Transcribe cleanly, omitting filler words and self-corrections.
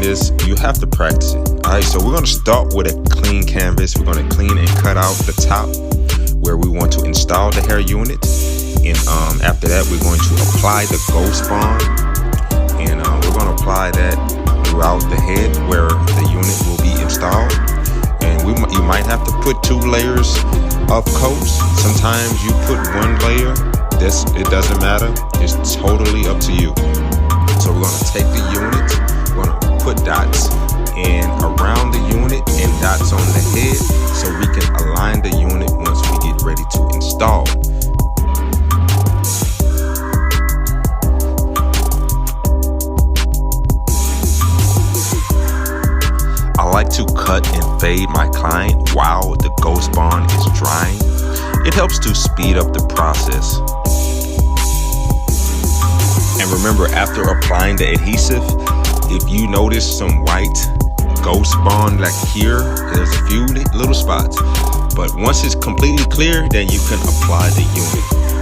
this, you have to practice it. All right, so we're going to start with a clean canvas. We're going to clean and cut out the top where we want to install the hair unit. And after that, we're going to apply the Ghost Bond. And we're going to apply that throughout the head where the unit will be installed. And you might have to put 2 layers of coats. Sometimes you put 1 layer. It doesn't matter. It's totally up to you. So we're going to take the unit, we're going to put dots in around the unit and dots on the head so we can align the unit once we get ready to install. I like to cut and fade my client while the Ghost Bond is drying. It helps to speed up the process. And remember, after applying the adhesive, if you notice some white Ghost Bond like here, there's a few little spots. But once it's completely clear, then you can apply the unit.